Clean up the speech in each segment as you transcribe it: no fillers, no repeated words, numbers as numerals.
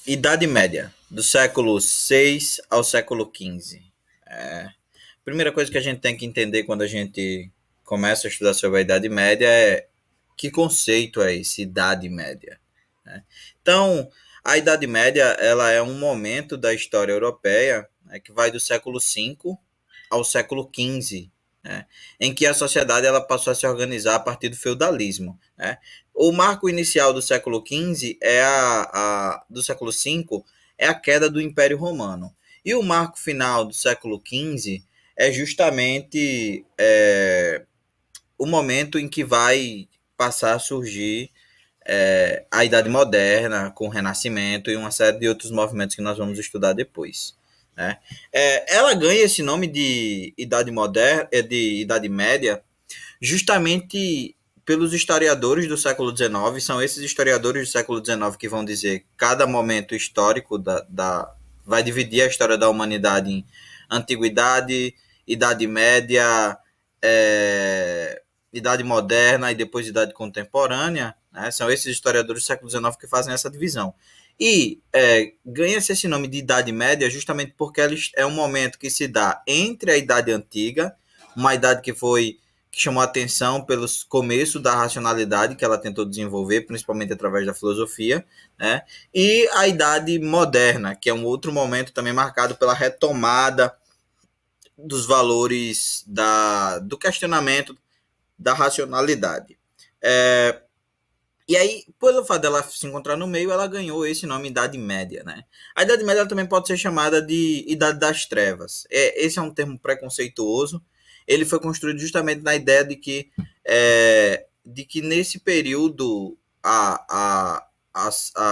Idade Média, do século VI ao século XV. Primeira coisa que a gente tem que entender quando a gente começa a estudar sobre a Idade Média é que conceito é esse, Idade Média, né? Então, a Idade Média ela é um momento da história europeia, né, que vai do século V ao século XV, né, em que a sociedade ela passou a se organizar a partir do feudalismo, né? O marco inicial do século XV é do século V é a queda do Império Romano. E o marco final do século XV é justamente o momento em que vai passar a surgir a Idade Moderna, com o Renascimento e uma série de outros movimentos que nós vamos estudar depois, né? Ela ganha esse nome de Idade Moderna, de Idade Média, justamente pelos historiadores do século XIX. São esses historiadores do século XIX que vão dizer cada momento histórico vai dividir a história da humanidade em antiguidade, Idade Média, Idade Moderna e depois Idade Contemporânea, né? São esses historiadores do século XIX que fazem essa divisão. E ganha-se esse nome de Idade Média justamente porque é um momento que se dá entre a Idade Antiga, uma idade que chamou a atenção pelos começos da racionalidade que ela tentou desenvolver, principalmente através da filosofia, né? E a Idade Moderna, que é um outro momento também marcado pela retomada dos valores do questionamento da racionalidade. E aí, pelo fato dela se encontrar no meio, ela ganhou esse nome Idade Média, né? A Idade Média também pode ser chamada de Idade das Trevas. Esse é um termo preconceituoso. Ele foi construído justamente na ideia de que nesse período a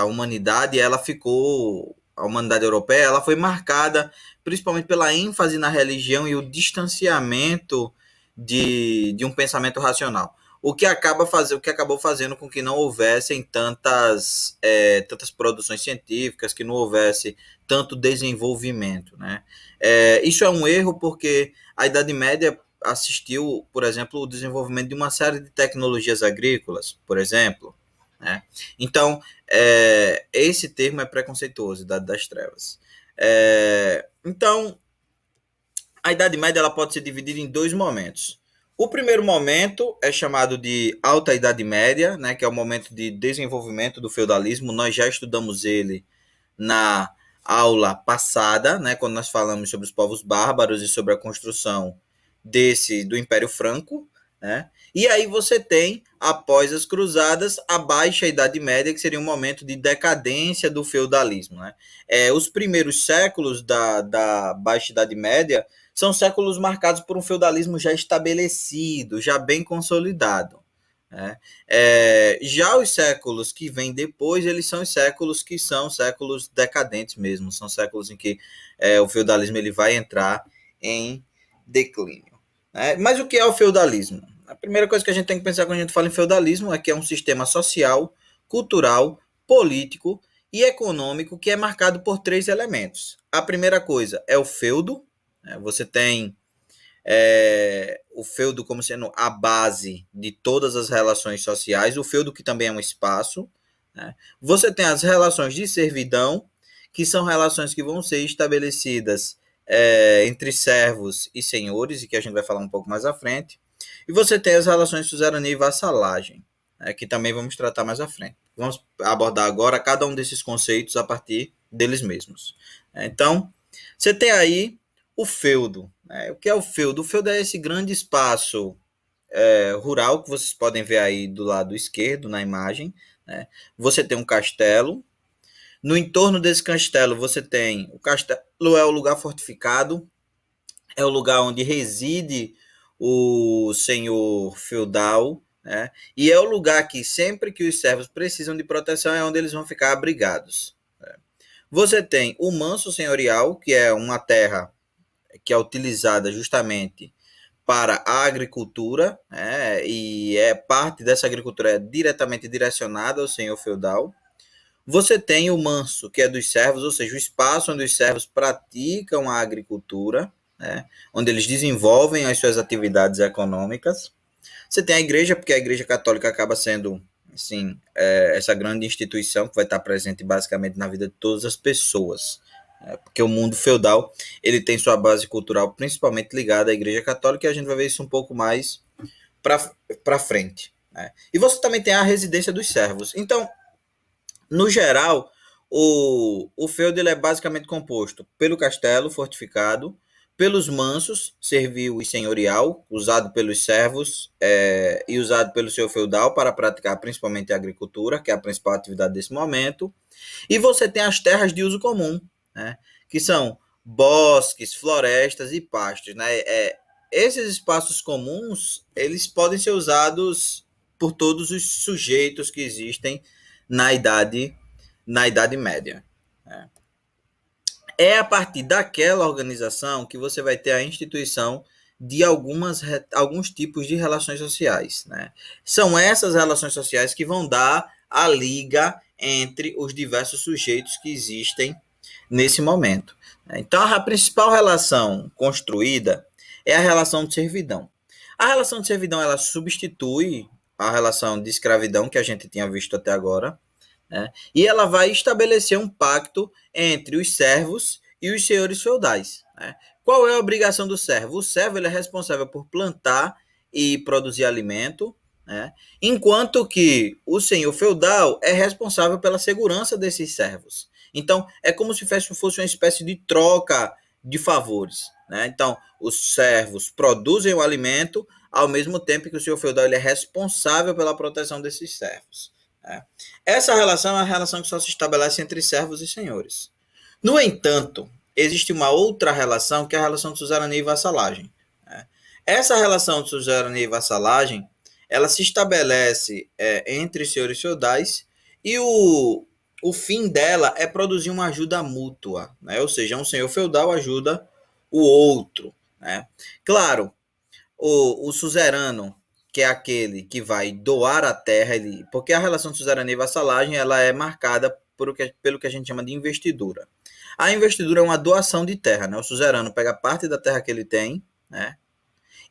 humanidade ela ficou a humanidade europeia ela foi marcada principalmente pela ênfase na religião e o distanciamento de um pensamento racional, o que acabou fazendo com que não houvessem tantas produções científicas, que não houvesse tanto desenvolvimento, né? Isso é um erro porque a Idade Média assistiu, por exemplo, o desenvolvimento de uma série de tecnologias agrícolas, por exemplo, né? Então, esse termo é preconceituoso, Idade das Trevas. Então, a Idade Média ela pode ser dividida em dois momentos. O primeiro momento é chamado de Alta Idade Média, né, que é o momento de desenvolvimento do feudalismo. Nós já estudamos ele na aula passada, né, quando nós falamos sobre os povos bárbaros e sobre a construção do Império Franco, né? E aí você tem, após as cruzadas, a Baixa Idade Média, que seria um momento de decadência do feudalismo, né? Os primeiros séculos da Baixa Idade Média são séculos marcados por um feudalismo já estabelecido, já bem consolidado, né? Já os séculos que vêm depois, eles são os séculos que são séculos decadentes mesmo, são séculos em que o feudalismo ele vai entrar em declínio, né? Mas o que é o feudalismo? A primeira coisa que a gente tem que pensar quando a gente fala em feudalismo é que é um sistema social, cultural, político e econômico que é marcado por três elementos. A primeira coisa é o feudo, né? Você tem o feudo como sendo a base de todas as relações sociais, o feudo que também é um espaço, né? Você tem as relações de servidão, que são relações que vão ser estabelecidas entre servos e senhores, e que a gente vai falar um pouco mais à frente. E você tem as relações de suzerania e vassalagem, né, que também vamos tratar mais à frente. Vamos abordar agora cada um desses conceitos a partir deles mesmos. Então, você tem aí o feudo. O que é o feudo? O feudo é esse grande espaço rural que vocês podem ver aí do lado esquerdo na imagem, né? Você tem um castelo. No entorno desse castelo, você tem o castelo é o lugar fortificado, é o lugar onde reside o senhor feudal, né? E é o lugar que sempre que os servos precisam de proteção é onde eles vão ficar abrigados. Você tem o manso senhorial, que é uma terra que é utilizada justamente para a agricultura, né? E parte dessa agricultura é diretamente direcionada ao senhor feudal. Você tem o manso, que é dos servos, ou seja, o espaço onde os servos praticam a agricultura, né? Onde eles desenvolvem as suas atividades econômicas. Você tem a igreja, porque a igreja católica acaba sendo Sim, essa grande instituição que vai estar presente basicamente na vida de todas as pessoas. Porque o mundo feudal ele tem sua base cultural principalmente ligada à Igreja Católica, e a gente vai ver isso um pouco mais para frente. Né? E você também tem a residência dos servos. Então, no geral, o feudo ele é basicamente composto pelo castelo fortificado, pelos mansos, servil e senhorial, usado pelos servos e usado pelo seu feudal para praticar principalmente a agricultura, que é a principal atividade desse momento. E você tem as terras de uso comum, né, que são bosques, florestas e pastos. Né? Esses espaços comuns eles podem ser usados por todos os sujeitos que existem na idade, na idade média. Né? É a partir daquela organização que você vai ter a instituição de alguns tipos de relações sociais. Né? São essas relações sociais que vão dar a liga entre os diversos sujeitos que existem nesse momento. Então, a principal relação construída é a relação de servidão. A relação de servidão ela substitui a relação de escravidão que a gente tinha visto até agora, né? E ela vai estabelecer um pacto entre os servos e os senhores feudais. Né? Qual é a obrigação do servo? O servo ele é responsável por plantar e produzir alimento, né? Enquanto que o senhor feudal é responsável pela segurança desses servos. Então, é como se fosse uma espécie de troca de favores. Né? Então, os servos produzem o alimento, ao mesmo tempo que o senhor feudal ele é responsável pela proteção desses servos. Né? Essa relação é uma relação que só se estabelece entre servos e senhores. No entanto, existe uma outra relação, que é a relação de suzerania e vassalagem. Né? Essa relação de suzerania e vassalagem, ela se estabelece entre os senhores feudais e o fim dela é produzir uma ajuda mútua, né? Ou seja, um senhor feudal ajuda o outro. Né? Claro, o suzerano, que é aquele que vai doar a terra, porque a relação de suzerania e vassalagem ela é marcada pelo que a gente chama de investidura. A investidura é uma doação de terra, né? O suzerano pega parte da terra que ele tem, né?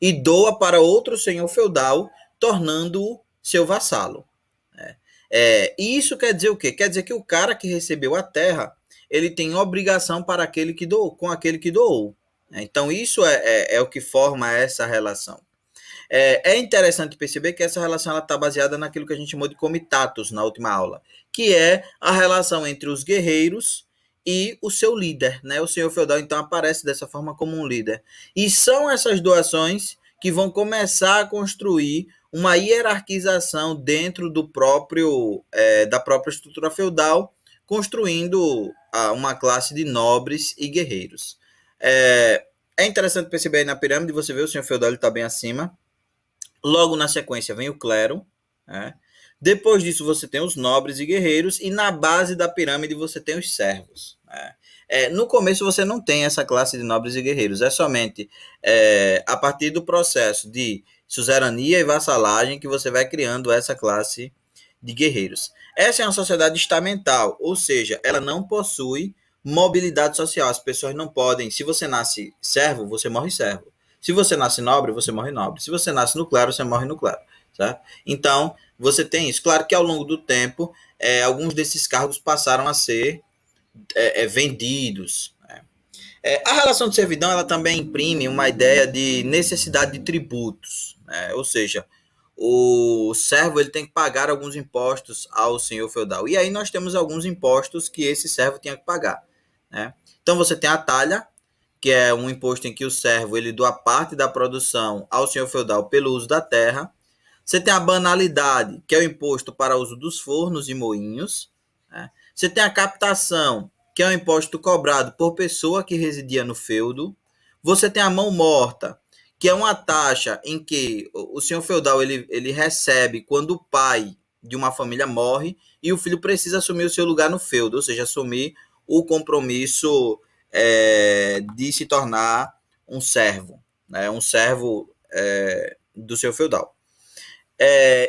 E doa para outro senhor feudal, tornando-o seu vassalo. Né? E isso quer dizer o quê? Quer dizer que o cara que recebeu a terra, ele tem obrigação para aquele que doou, com aquele que doou. Né? Então isso é o que forma essa relação. É interessante perceber que essa relação está baseada naquilo que a gente chamou de comitatus na última aula, que é a relação entre os guerreiros e o seu líder, né? O senhor feudal então aparece dessa forma como um líder. E são essas doações que vão começar a construir uma hierarquização dentro do próprio da própria estrutura feudal, construindo uma classe de nobres e guerreiros. É interessante perceber aí na pirâmide, você vê o senhor feudal está bem acima. Logo na sequência vem o clero, né? Depois disso você tem os nobres e guerreiros, e na base da pirâmide você tem os servos. Né? No começo você não tem essa classe de nobres e guerreiros, é somente a partir do processo de suzerania e vassalagem que você vai criando essa classe de guerreiros. Essa é uma sociedade estamental, ou seja, ela não possui mobilidade social. As pessoas não podem, se você nasce servo, você morre servo. Se você nasce nobre, você morre nobre. Se você nasce no clero, você morre no clero. Certo? Então, você tem isso. Claro que ao longo do tempo, alguns desses cargos passaram a ser vendidos. Né? A relação de servidão ela também imprime uma ideia de necessidade de tributos. Né? Ou seja, o servo ele tem que pagar alguns impostos ao senhor feudal. E aí nós temos alguns impostos que esse servo tinha que pagar. Né? Então, você tem a talha, que é um imposto em que o servo ele doa parte da produção ao senhor feudal pelo uso da terra. Você tem a banalidade, que é o imposto para o uso dos fornos e moinhos. Né? Você tem a captação, que é um imposto cobrado por pessoa que residia no feudo. Você tem a mão morta, que é uma taxa em que o senhor feudal ele recebe quando o pai de uma família morre e o filho precisa assumir o seu lugar no feudo, ou seja, assumir o compromisso de se tornar um servo, né? Um servo do seu feudal.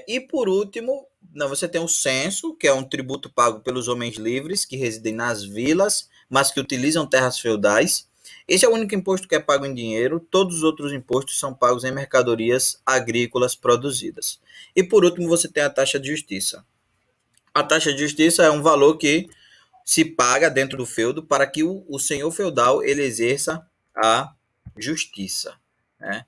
E por último, você tem o censo, que é um tributo pago pelos homens livres que residem nas vilas, mas que utilizam terras feudais. Esse é o único imposto que é pago em dinheiro, todos os outros impostos são pagos em mercadorias agrícolas produzidas. E por último, você tem a taxa de justiça. A taxa de justiça é um valor que se paga dentro do feudo para que o senhor feudal ele exerça a justiça. Né?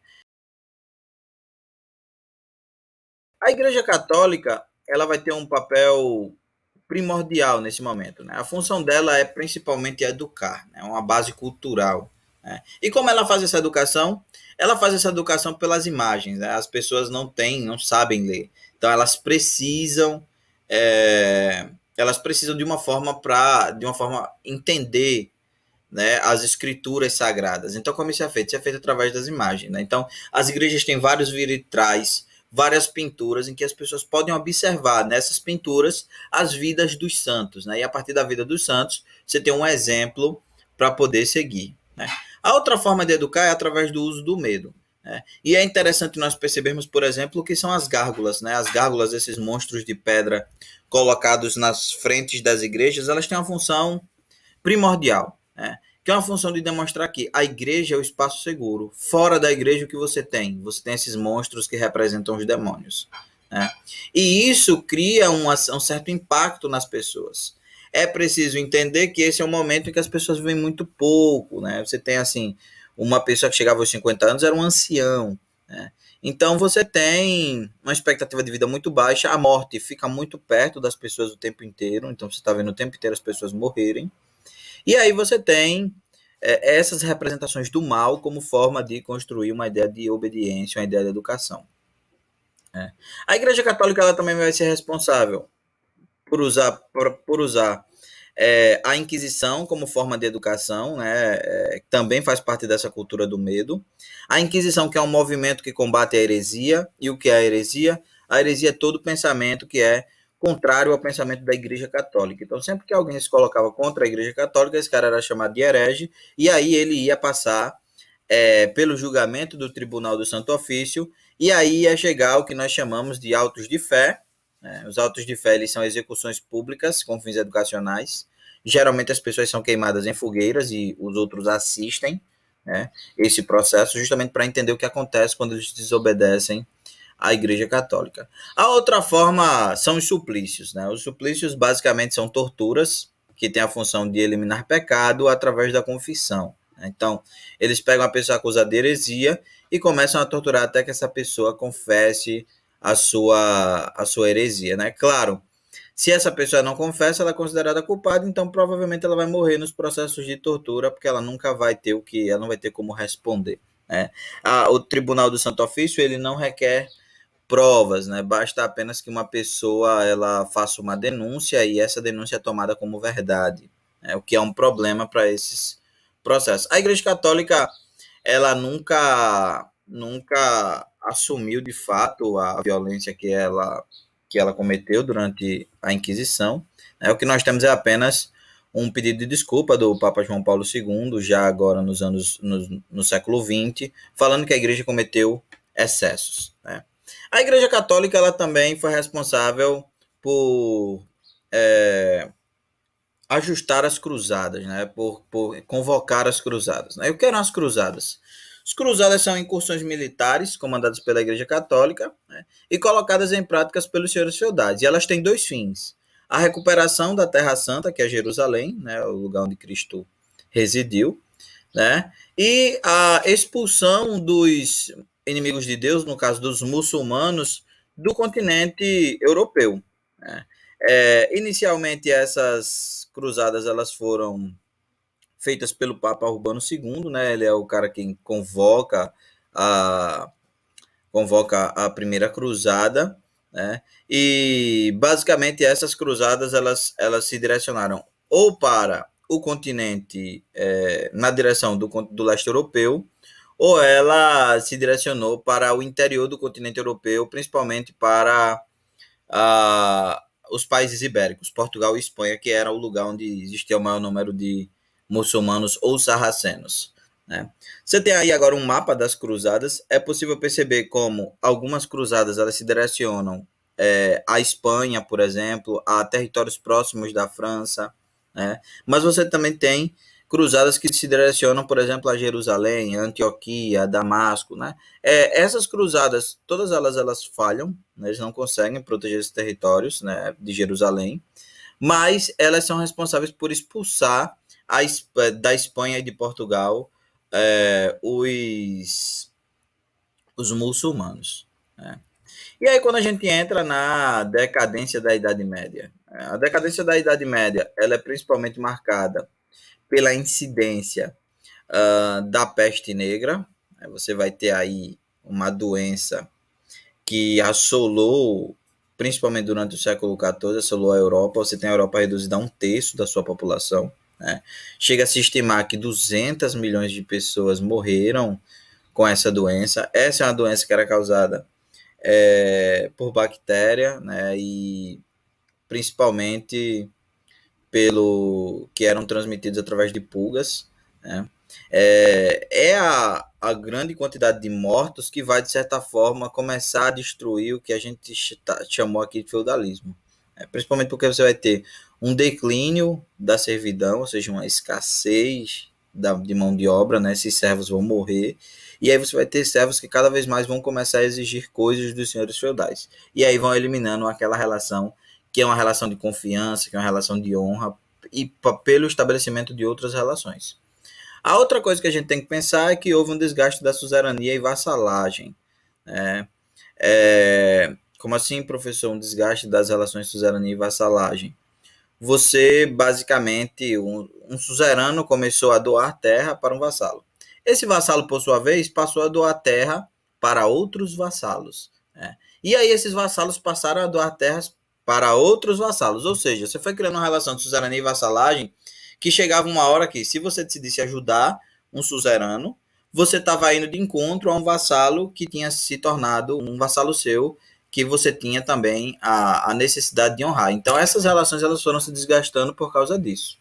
A Igreja Católica ela vai ter um papel primordial nesse momento. Né? A função dela é principalmente educar, né? Uma base cultural. Né? E como ela faz essa educação? Ela faz essa educação pelas imagens. Né? As pessoas não sabem ler. Então elas precisam de uma forma entender, né, as escrituras sagradas. Então, como isso é feito? Isso é feito através das imagens. Né? Então, as igrejas têm vários vitrais, várias pinturas em que as pessoas podem observar nessas pinturas as vidas dos santos. Né? E a partir da vida dos santos, você tem um exemplo para poder seguir. Né? A outra forma de educar é através do uso do medo. Né? E é interessante nós percebermos, por exemplo, o que são as gárgulas. Né? As gárgulas, esses monstros de pedra colocados nas frentes das igrejas, elas têm uma função primordial, né? Que é uma função de demonstrar que a igreja é o espaço seguro. Fora da igreja, o que você tem? Você tem esses monstros que representam os demônios. Né? E isso cria um certo impacto nas pessoas. É preciso entender que esse é um momento em que as pessoas vivem muito pouco. Né? Você tem, assim, uma pessoa que chegava aos 50 anos era um ancião. Né? Então, você tem uma expectativa de vida muito baixa. A morte fica muito perto das pessoas o tempo inteiro. Então, você está vendo o tempo inteiro as pessoas morrerem. E aí você tem essas representações do mal como forma de construir uma ideia de obediência, uma ideia de educação. Né? A Igreja Católica ela também vai ser responsável por usar a Inquisição como forma de educação, né, também faz parte dessa cultura do medo. A Inquisição, que é um movimento que combate a heresia, e o que é a heresia? A heresia é todo pensamento que é contrário ao pensamento da Igreja Católica. Então, sempre que alguém se colocava contra a Igreja Católica, esse cara era chamado de herege, e aí ele ia passar pelo julgamento do Tribunal do Santo Ofício, e aí ia chegar ao que nós chamamos de autos de fé. Né? Os autos de fé eles são execuções públicas com fins educacionais. Geralmente as pessoas são queimadas em fogueiras e os outros assistem, né, esse processo, justamente para entender o que acontece quando eles desobedecem à Igreja Católica. A outra forma são os suplícios. Né? Os suplícios basicamente são torturas que têm a função de eliminar pecado através da confissão. Então, eles pegam a pessoa acusada de heresia e começam a torturar até que essa pessoa confesse a sua heresia. Né? Claro, se essa pessoa não confessa, ela é considerada culpada, então provavelmente ela vai morrer nos processos de tortura, porque ela nunca vai ter ela não vai ter como responder. Né? O Tribunal do Santo Ofício ele não requer provas, né? Basta apenas que uma pessoa ela faça uma denúncia e essa denúncia é tomada como verdade, né? O que é um problema para esses processos. A Igreja Católica ela nunca assumiu de fato a violência que ela cometeu durante a Inquisição. Né? O que nós temos é apenas um pedido de desculpa do Papa João Paulo II, já agora no século XX, falando que a Igreja cometeu excessos. Né? A Igreja Católica ela também foi responsável por ajustar as cruzadas, né? Por convocar as cruzadas. Né? E o que eram as cruzadas? As cruzadas são incursões militares comandadas pela Igreja Católica, né? E colocadas em práticas pelos senhores feudais. E elas têm dois fins: a recuperação da Terra Santa, que é Jerusalém, né? O lugar onde Cristo residiu, né? E a expulsão dos inimigos de Deus, no caso dos muçulmanos, do continente europeu. Né? Inicialmente essas cruzadas elas foram feitas pelo Papa Urbano II, né? Ele é o cara que a convoca a primeira cruzada, né? E basicamente essas cruzadas elas se direcionaram ou para o continente na direção do leste europeu, ou ela se direcionou para o interior do continente europeu, principalmente para os países ibéricos, Portugal e Espanha, que era o lugar onde existia o maior número de muçulmanos ou sarracenos. Né? Você tem aí agora um mapa das cruzadas. É possível perceber como algumas cruzadas elas se direcionam à Espanha, por exemplo, a territórios próximos da França. Né? Mas você também tem cruzadas que se direcionam, por exemplo, a Jerusalém, a Antioquia, a Damasco, né? Essas cruzadas, todas elas falham, né? Eles não conseguem proteger esses territórios, né, de Jerusalém, mas elas são responsáveis por expulsar da Espanha e de Portugal os muçulmanos, né? E aí, quando a gente entra na decadência da Idade Média, a decadência da Idade Média ela é principalmente marcada pela incidência da peste negra. Você vai ter aí uma doença que assolou, principalmente durante o século XIV, assolou a Europa. Você tem a Europa reduzida a um terço da sua população, né? Chega a se estimar que 200 milhões de pessoas morreram com essa doença. Essa é uma doença que era causada por bactéria, né? E principalmente pelo que eram transmitidos através de pulgas, né? A grande quantidade de mortos que vai, de certa forma, começar a destruir o que a gente chamou aqui de feudalismo. Principalmente porque você vai ter um declínio da servidão, ou seja, uma escassez de mão de obra, né? Esses servos vão morrer, e aí você vai ter servos que cada vez mais vão começar a exigir coisas dos senhores feudais. E aí vão eliminando aquela relação que é uma relação de confiança, que é uma relação de honra, e pelo estabelecimento de outras relações. A outra coisa que a gente tem que pensar é que houve um desgaste da suzerania e vassalagem, né? Como assim, professor, um desgaste das relações de suzerania e vassalagem? Você, basicamente, um suzerano começou a doar terra para um vassalo. Esse vassalo, por sua vez, passou a doar terra para outros vassalos, né? E aí esses vassalos passaram a doar terras para outros vassalos. Ou seja, você foi criando uma relação de suzerania e vassalagem que chegava uma hora que, se você decidisse ajudar um suzerano, você estava indo de encontro a um vassalo que tinha se tornado um vassalo seu, que você tinha também a necessidade de honrar. Então, essas relações elas foram se desgastando por causa disso,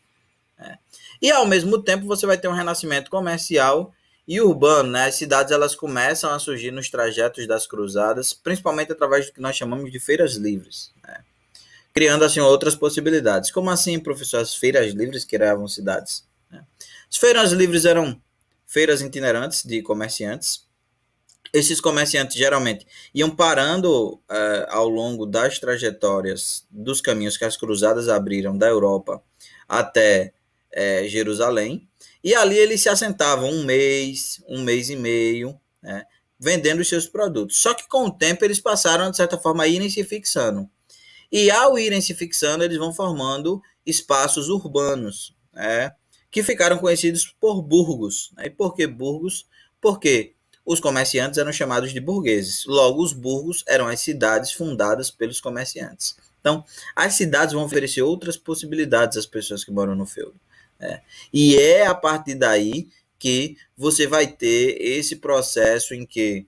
né? E, ao mesmo tempo, você vai ter um renascimento comercial e urbano, né? As cidades elas começam a surgir nos trajetos das cruzadas, principalmente através do que nós chamamos de feiras livres, né? Criando, assim, outras possibilidades. Como assim, professor? As feiras livres criavam cidades, né? As feiras livres eram feiras itinerantes de comerciantes. Esses comerciantes geralmente iam parando ao longo das trajetórias dos caminhos que as cruzadas abriram da Europa até Jerusalém, e ali eles se assentavam um mês e meio, né, vendendo os seus produtos. Só que com o tempo eles passaram, de certa forma, a irem se fixando. E ao irem se fixando, eles vão formando espaços urbanos, né, que ficaram conhecidos por burgos, né? E por que burgos? Porque os comerciantes eram chamados de burgueses. Logo, os burgos eram as cidades fundadas pelos comerciantes. Então, as cidades vão oferecer outras possibilidades às pessoas que moram no feudo, né? E é a partir daí que você vai ter esse processo em que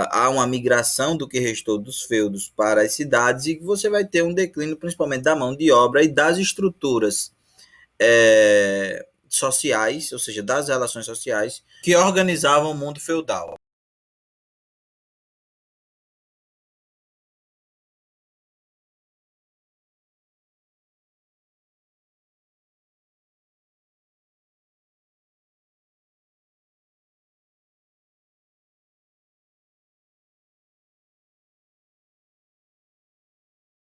há uma migração do que restou dos feudos para as cidades, e você vai ter um declínio principalmente da mão de obra e das estruturas sociais, ou seja, das relações sociais que organizavam o mundo feudal.